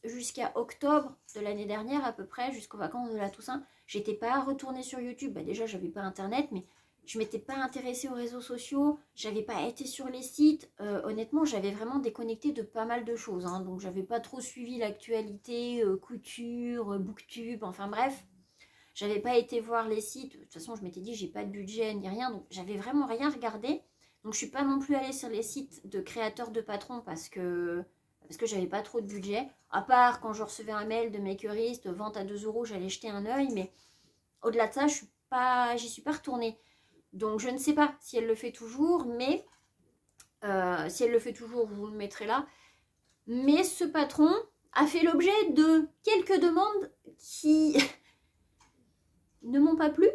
jusqu'à octobre de l'année dernière à peu près, jusqu'aux vacances de la Toussaint, j'étais pas retournée sur YouTube. Bah, déjà, j'avais pas internet, mais je m'étais pas intéressée aux réseaux sociaux, j'avais pas été sur les sites. Honnêtement, j'avais vraiment déconnecté de pas mal de choses. Hein. Donc j'avais pas trop suivi l'actualité, couture, booktube, enfin bref. J'avais pas été voir les sites. De toute façon, je m'étais dit, j'ai pas de budget ni rien. Donc, j'avais vraiment rien regardé. Donc, je suis pas non plus allée sur les sites de créateurs de patrons parce que j'avais pas trop de budget. À part quand je recevais un mail de Makerist, vente à 2 €, j'allais jeter un œil. Mais au-delà de ça, j'y suis pas retournée. Donc, je ne sais pas si elle le fait toujours. Mais si elle le fait toujours, vous le mettrez là. Mais ce patron a fait l'objet de quelques demandes qui... ne m'ont pas plu.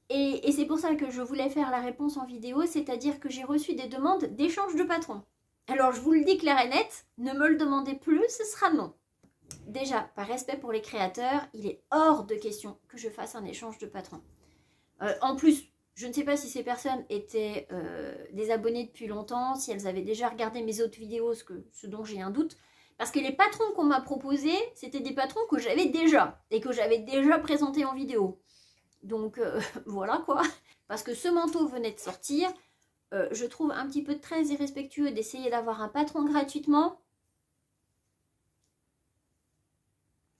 et c'est pour ça que je voulais faire la réponse en vidéo, c'est-à-dire que j'ai reçu des demandes d'échange de patron. Alors je vous le dis clair et net, ne me le demandez plus, ce sera non. Déjà, par respect pour les créateurs, il est hors de question que je fasse un échange de patron. En plus, je ne sais pas si ces personnes étaient des abonnés depuis longtemps, si elles avaient déjà regardé mes autres vidéos, ce dont j'ai un doute. Parce que les patrons qu'on m'a proposés, c'était des patrons que j'avais déjà. Et que j'avais déjà présentés en vidéo. Donc voilà quoi. Parce que ce manteau venait de sortir. Je trouve un petit peu très irrespectueux d'essayer d'avoir un patron gratuitement.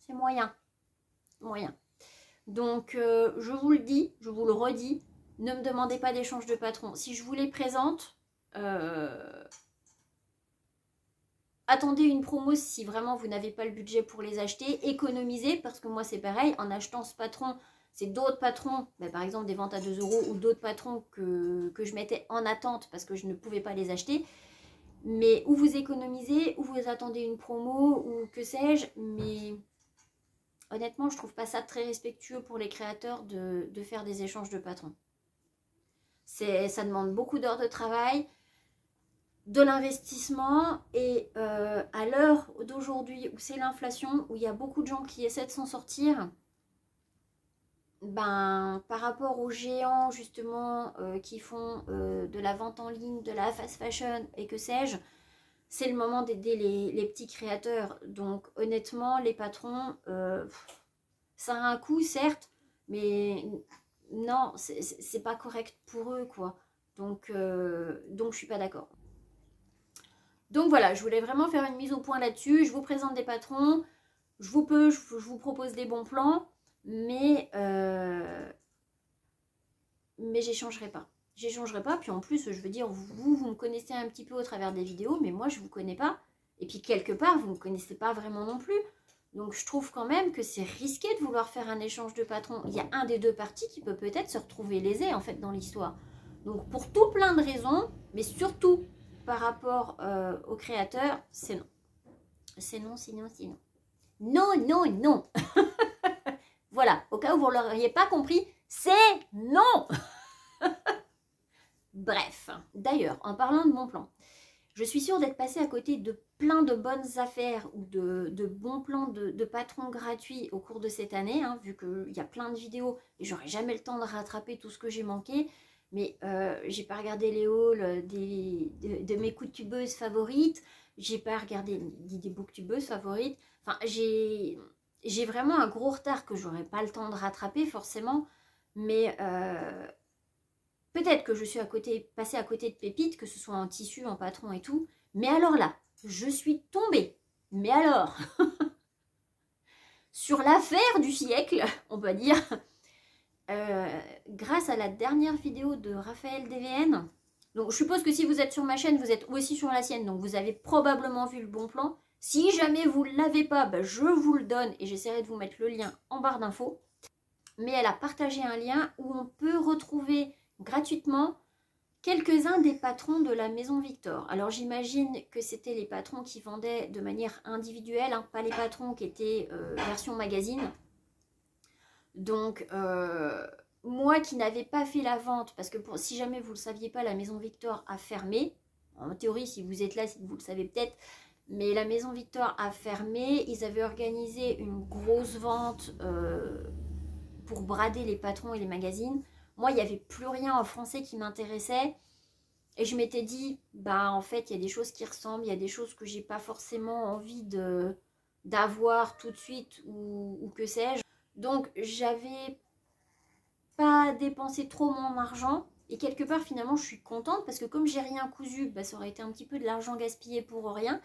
C'est moyen. Moyen. Donc je vous le dis, je vous le redis. Ne me demandez pas d'échange de patron. Si je vous les présente... attendez une promo si vraiment vous n'avez pas le budget pour les acheter. Économisez, parce que moi c'est pareil, en achetant ce patron, c'est d'autres patrons, ben, par exemple des ventes à 2 € ou d'autres patrons que je mettais en attente parce que je ne pouvais pas les acheter. Mais ou vous économisez, ou vous attendez une promo, ou que sais-je. Mais honnêtement, je trouve pas ça très respectueux pour les créateurs de faire des échanges de patrons. Ça demande beaucoup d'heures de travail, de l'investissement, et à l'heure d'aujourd'hui où c'est l'inflation, où il y a beaucoup de gens qui essaient de s'en sortir, ben, par rapport aux géants justement qui font de la vente en ligne, de la fast fashion et que sais-je, c'est le moment d'aider les petits créateurs. Donc honnêtement, les patrons, ça a un coût certes, mais non, c'est pas correct pour eux quoi. Donc je suis pas d'accord. Donc voilà, je voulais vraiment faire une mise au point là-dessus. Je vous présente des patrons, je vous propose des bons plans, mais j'échangerai pas. J'échangerai pas, puis en plus, je veux dire, vous me connaissez un petit peu au travers des vidéos, mais moi, je vous connais pas. Et puis, quelque part, vous ne me connaissez pas vraiment non plus. Donc, je trouve quand même que c'est risqué de vouloir faire un échange de patrons. Il y a un des deux parties qui peut peut-être se retrouver lésé, en fait, dans l'histoire. Donc, pour tout plein de raisons, mais surtout par rapport aux créateurs, c'est non. C'est non, sinon, sinon. Non, non, non. Voilà, au cas où vous ne l'auriez pas compris, c'est non. Bref, d'ailleurs, en parlant de mon plan, je suis sûre d'être passée à côté de plein de bonnes affaires ou de bons plans de patrons gratuits au cours de cette année, hein, vu qu'il y a plein de vidéos et j'aurai jamais le temps de rattraper tout ce que j'ai manqué. Mais j'ai pas regardé les hauls de mes coutubeuse favorites, j'ai pas regardé des booktubeuses favorites. Enfin, j'ai vraiment un gros retard que j'aurai pas le temps de rattraper forcément, mais peut-être que je suis passée à côté de pépites, que ce soit en tissu, en patron et tout. Mais alors là, je suis tombée. Mais alors sur l'affaire du siècle, on va dire, grâce à la dernière vidéo de Raphaël DVN. Donc je suppose que si vous êtes sur ma chaîne, vous êtes aussi sur la sienne. Donc vous avez probablement vu le bon plan. Si jamais vous ne l'avez pas, ben je vous le donne et j'essaierai de vous mettre le lien en barre d'infos. Mais elle a partagé un lien où on peut retrouver gratuitement quelques-uns des patrons de la Maison Victor. Alors j'imagine que c'était les patrons qui vendaient de manière individuelle, hein, pas les patrons qui étaient version magazine. Donc moi qui n'avais pas fait la vente, parce que si jamais vous ne le saviez pas, la Maison Victor a fermé. En théorie, si vous êtes là, c'est que vous le savez peut-être. Mais la Maison Victor a fermé. Ils avaient organisé une grosse vente pour brader les patrons et les magazines. Moi, il n'y avait plus rien en français qui m'intéressait. Et je m'étais dit, bah en fait, il y a des choses qui ressemblent. Il y a des choses que j'ai pas forcément envie d'avoir tout de suite ou que sais-je. Donc, j'avais pas dépensé trop mon argent. Et quelque part, finalement, je suis contente parce que comme j'ai rien cousu, bah, ça aurait été un petit peu de l'argent gaspillé pour rien.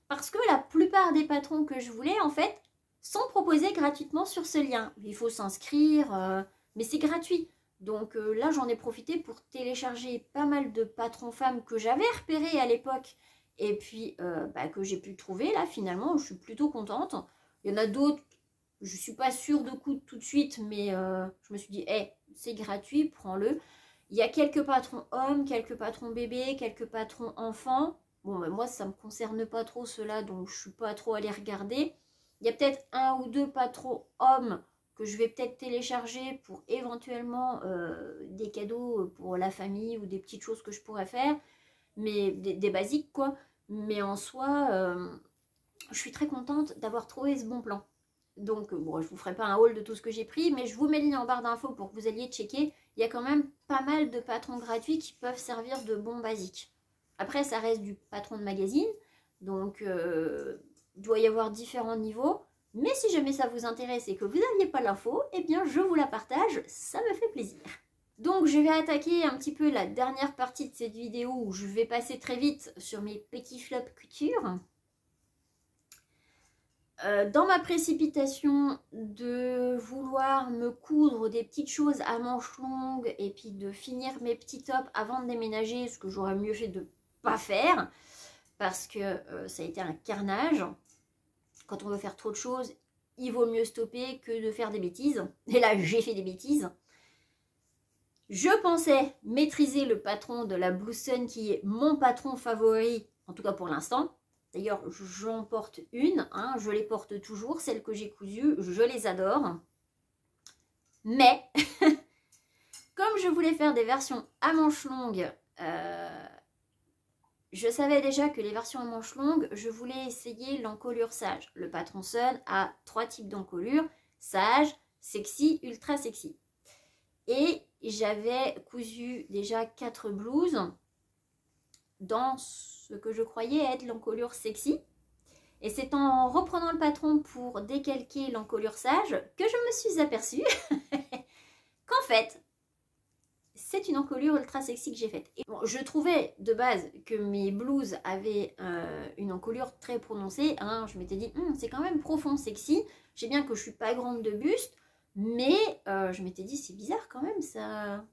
Parce que la plupart des patrons que je voulais, en fait, sont proposés gratuitement sur ce lien. Il faut s'inscrire, mais c'est gratuit. Donc là, j'en ai profité pour télécharger pas mal de patrons femmes que j'avais repérés à l'époque. Et puis, bah, que j'ai pu trouver. Là, finalement, je suis plutôt contente. Il y en a d'autres, je ne suis pas sûre de coût tout de suite, mais je me suis dit, hey, c'est gratuit, prends-le. Il y a quelques patrons hommes, quelques patrons bébés, quelques patrons enfants. Bon, ben moi, ça ne me concerne pas trop cela, donc je ne suis pas trop allée regarder. Il y a peut-être un ou deux patrons hommes que je vais peut-être télécharger pour éventuellement des cadeaux pour la famille ou des petites choses que je pourrais faire. Mais des basiques, quoi. Mais en soi, je suis très contente d'avoir trouvé ce bon plan. Donc, bon, je ne vous ferai pas un haul de tout ce que j'ai pris, mais je vous mets le lien en barre d'infos pour que vous alliez checker. Il y a quand même pas mal de patrons gratuits qui peuvent servir de bons basiques. Après, ça reste du patron de magazine, donc il doit y avoir différents niveaux. Mais si jamais ça vous intéresse et que vous n'aviez pas l'info, eh bien, je vous la partage, ça me fait plaisir. Donc, je vais attaquer un petit peu la dernière partie de cette vidéo où je vais passer très vite sur mes petits flops couture. Dans ma précipitation de vouloir me coudre des petites choses à manches longues et puis de finir mes petits tops avant de déménager, ce que j'aurais mieux fait de ne pas faire parce que ça a été un carnage. Quand on veut faire trop de choses, il vaut mieux stopper que de faire des bêtises. Et là, j'ai fait des bêtises. Je pensais maîtriser le patron de la Blue Sun qui est mon patron favori, en tout cas pour l'instant. D'ailleurs, j'en porte une, hein, je les porte toujours, celles que j'ai cousues, je les adore. Mais, comme je voulais faire des versions à manches longues, je savais déjà que les versions à manches longues, je voulais essayer l'encolure sage. Le patron Sun a 3 types d'encolure, sage, sexy, ultra sexy. Et j'avais cousu déjà 4 blouses dans ce que je croyais être l'encolure sexy. Et c'est en reprenant le patron pour décalquer l'encolure sage que je me suis aperçue qu'en fait, c'est une encolure ultra sexy que j'ai faite. Et bon, je trouvais de base que mes blouses avaient une encolure très prononcée. Hein. Je m'étais dit, c'est quand même profond sexy. Je sais bien que je suis pas grande de buste, mais je m'étais dit, c'est bizarre quand même, ça...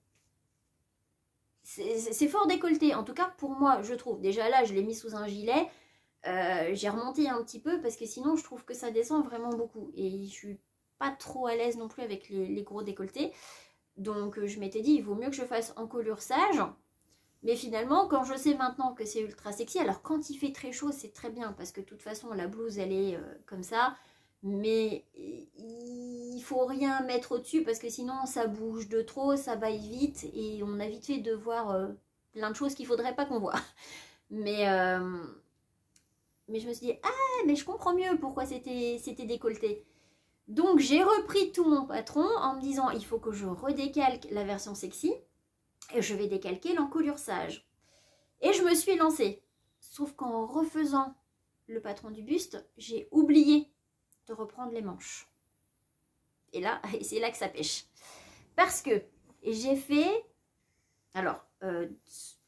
C'est fort décolleté, en tout cas pour moi, je trouve. Déjà là, je l'ai mis sous un gilet. J'ai remonté un petit peu parce que sinon, je trouve que ça descend vraiment beaucoup. Et je suis pas trop à l'aise non plus avec les gros décolletés. Donc, je m'étais dit, il vaut mieux que je fasse encolure sage. Mais finalement, quand je sais maintenant que c'est ultra sexy, alors quand il fait très chaud, c'est très bien. Parce que de toute façon, la blouse, elle est comme ça. Mais il faut rien mettre au-dessus parce que sinon ça bouge de trop, ça baille vite et on a vite fait de voir plein de choses qu'il faudrait pas qu'on voit. Mais je me suis dit, ah mais je comprends mieux pourquoi c'était décolleté. Donc j'ai repris tout mon patron en me disant, il faut que je redécalque la version sexy et je vais décalquer l'encolure sage. Et je me suis lancée. Sauf qu'en refaisant le patron du buste, j'ai oublié de reprendre les manches. Et là, c'est là que ça pêche. Parce que j'ai fait... Alors,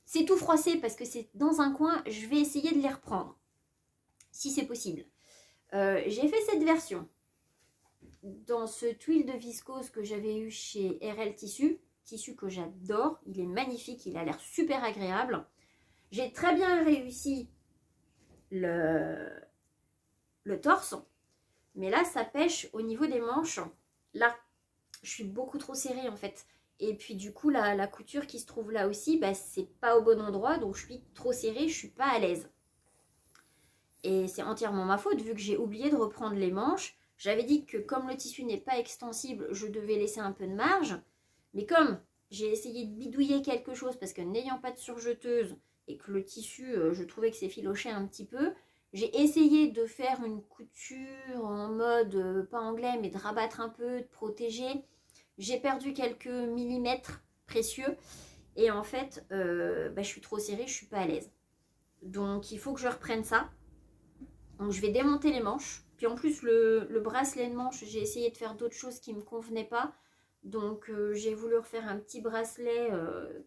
c'est tout froissé parce que c'est dans un coin. Je vais essayer de les reprendre. Si c'est possible. J'ai fait cette version dans ce tuile de viscose que j'avais eu chez RL Tissu. Tissu que j'adore. Il est magnifique. Il a l'air super agréable. J'ai très bien réussi le torse. Mais là, ça pêche au niveau des manches. Là, je suis beaucoup trop serrée en fait. Et puis du coup, la couture qui se trouve là aussi, bah, c'est pas au bon endroit. Donc je suis trop serrée, je suis pas à l'aise. Et c'est entièrement ma faute vu que j'ai oublié de reprendre les manches. J'avais dit que comme le tissu n'est pas extensible, je devais laisser un peu de marge. Mais comme j'ai essayé de bidouiller quelque chose parce que n'ayant pas de surjeteuse et que le tissu, je trouvais que s'effilochait un petit peu, j'ai essayé de faire une couture en mode, pas anglais, mais de rabattre un peu, de protéger. J'ai perdu quelques millimètres précieux. Et en fait, bah, je suis trop serrée, je suis pas à l'aise. Donc il faut que je reprenne ça. Donc je vais démonter les manches. Puis en plus le bracelet de manche, j'ai essayé de faire d'autres choses qui ne me convenaient pas. Donc j'ai voulu refaire un petit bracelet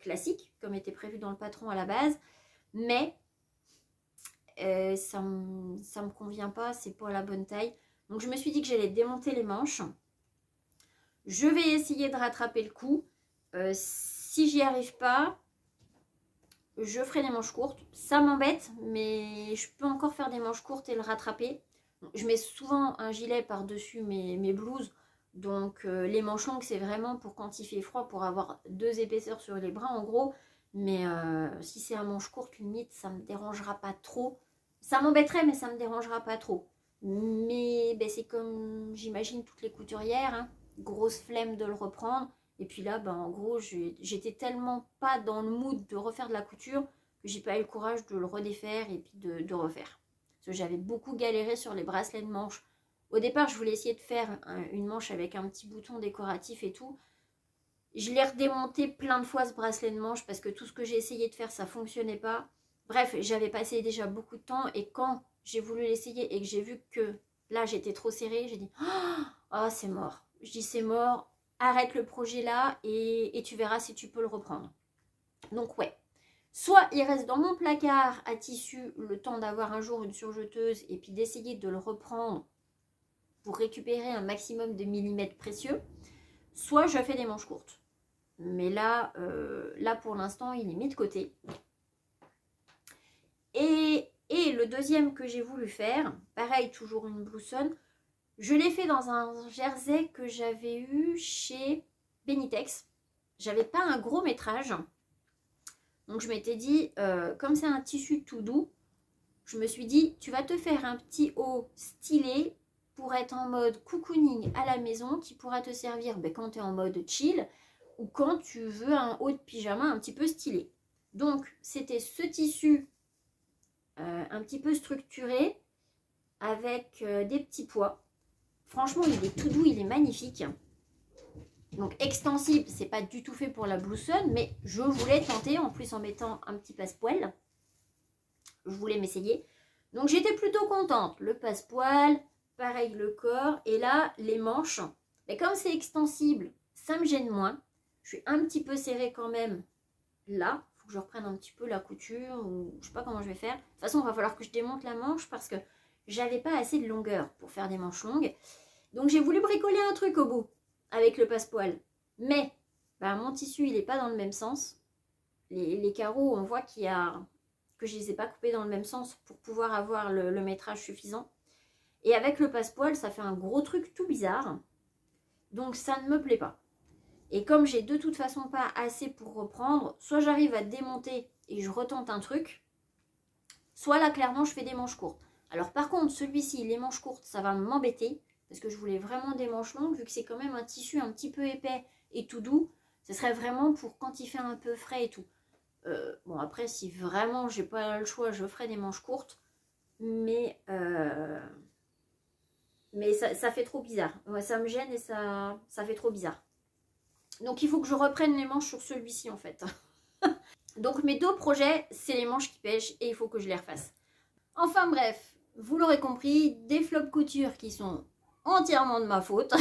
classique, comme était prévu dans le patron à la base. Mais ça me convient pas, c'est pas la bonne taille. Donc je me suis dit que j'allais démonter les manches. Je vais essayer de rattraper le coup. Si j'y arrive pas, je ferai des manches courtes. Ça m'embête, mais je peux encore faire des manches courtes et le rattraper. Je mets souvent un gilet par-dessus mes blouses. Donc les manches longues, c'est vraiment pour quand il fait froid, pour avoir 2 épaisseurs sur les bras en gros. Mais si c'est un manche courte, limite, ça me dérangera pas trop. Ça m'embêterait, mais ça me dérangera pas trop. Mais ben, c'est comme j'imagine toutes les couturières, hein, grosse flemme de le reprendre. Et puis là, ben, en gros, j'étais tellement pas dans le mood de refaire de la couture que j'ai pas eu le courage de le redéfaire et puis de refaire. Parce que j'avais beaucoup galéré sur les bracelets de manche. Au départ, je voulais essayer de faire une manche avec un petit bouton décoratif et tout. Je l'ai redémonté plein de fois ce bracelet de manche parce que tout ce que j'ai essayé de faire, ça fonctionnait pas. Bref, j'avais passé déjà beaucoup de temps et quand j'ai voulu l'essayer et que j'ai vu que là, j'étais trop serrée, j'ai dit « Oh, c'est mort ». Je dis « C'est mort ». Arrête le projet là et tu verras si tu peux le reprendre. Donc ouais, soit il reste dans mon placard à tissu le temps d'avoir un jour une surjeteuse et puis d'essayer de le reprendre pour récupérer un maximum de millimètres précieux, soit je fais des manches courtes. Mais là, là pour l'instant, il est mis de côté. Et le deuxième que j'ai voulu faire, pareil, toujours une bloussonne, je l'ai fait dans un jersey que j'avais eu chez Benitex. J'avais pas un gros métrage. Donc je m'étais dit, comme c'est un tissu tout doux, je me suis dit, tu vas te faire un petit haut stylé pour être en mode cocooning à la maison qui pourra te servir quand tu es en mode chill ou quand tu veux un haut de pyjama un petit peu stylé. Donc c'était ce tissu un petit peu structuré avec des petits pois. Franchement, il est tout doux, il est magnifique. Donc extensible, c'est pas du tout fait pour la bloussonne, mais je voulais tenter, en plus en mettant un petit passepoil. Je voulais m'essayer. Donc j'étais plutôt contente. Le passepoil, pareil le corps, et là les manches. Mais comme c'est extensible, ça me gêne moins. Je suis un petit peu serrée quand même là. Il faut que je reprenne un petit peu la couture, ou je sais pas comment je vais faire. De toute façon, il va falloir que je démonte la manche parce que j'avais pas assez de longueur pour faire des manches longues. Donc j'ai voulu bricoler un truc au bout avec le passepoil. Mais bah, mon tissu, il n'est pas dans le même sens. Les carreaux, on voit qu'il y a que je ne les ai pas coupés dans le même sens pour pouvoir avoir le métrage suffisant. Et avec le passepoil, ça fait un gros truc tout bizarre. Donc ça ne me plaît pas. Et comme j'ai de toute façon pas assez pour reprendre, soit j'arrive à démonter et je retente un truc, soit là clairement je fais des manches courtes. Alors par contre celui-ci, les manches courtes, ça va m'embêter parce que je voulais vraiment des manches longues vu que c'est quand même un tissu un petit peu épais et tout doux. Ce serait vraiment pour quand il fait un peu frais et tout. Bon après si vraiment j'ai pas le choix, je ferai des manches courtes. Mais ça fait trop bizarre. Ouais, ça me gêne et ça fait trop bizarre. Donc il faut que je reprenne les manches sur celui-ci en fait. Donc mes 2 projets, c'est les manches qui pêchent et il faut que je les refasse. Enfin bref, vous l'aurez compris, des flops couture qui sont entièrement de ma faute.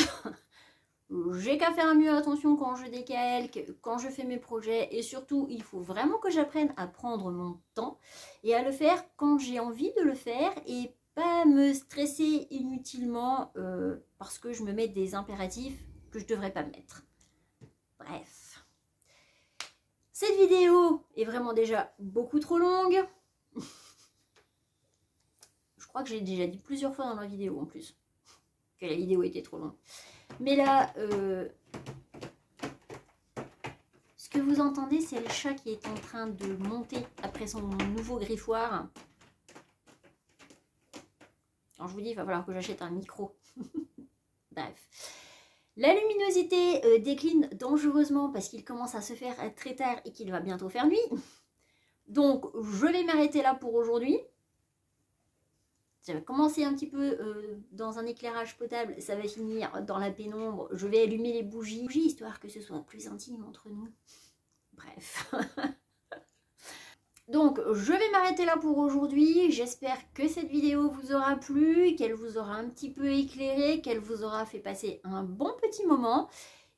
J'ai qu'à faire mieux attention quand je décalque, quand je fais mes projets. Et surtout, il faut vraiment que j'apprenne à prendre mon temps et à le faire quand j'ai envie de le faire et pas me stresser inutilement parce que je me mets des impératifs que je ne devrais pas mettre. Bref. Cette vidéo est vraiment déjà beaucoup trop longue. Je crois que j'ai déjà dit plusieurs fois dans ma vidéo en plus que la vidéo était trop longue. Mais là, vous entendez, c'est le chat qui est en train de monter après son nouveau griffoir. Alors je vous dis, il va falloir que j'achète un micro. Bref. La luminosité décline dangereusement parce qu'il commence à se faire très tard et qu'il va bientôt faire nuit. Donc je vais m'arrêter là pour aujourd'hui. Ça va commencer un petit peu dans un éclairage potable, ça va finir dans la pénombre. Je vais allumer les bougies, histoire que ce soit plus intime entre nous. Bref. Donc, je vais m'arrêter là pour aujourd'hui. J'espère que cette vidéo vous aura plu, qu'elle vous aura un petit peu éclairé, qu'elle vous aura fait passer un bon petit moment.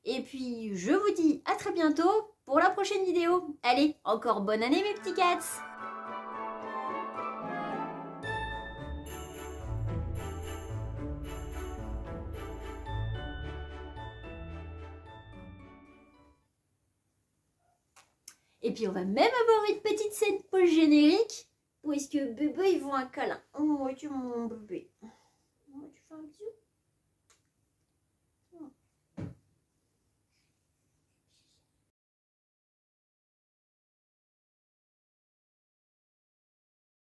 Et puis, je vous dis à très bientôt pour la prochaine vidéo. Allez, encore bonne année mes petits cats! Et puis on va même avoir une petite scène post-générique. Où est-ce que bébé il veut un câlin? Oh, tu mon bébé. Oh, tu fais un bisou?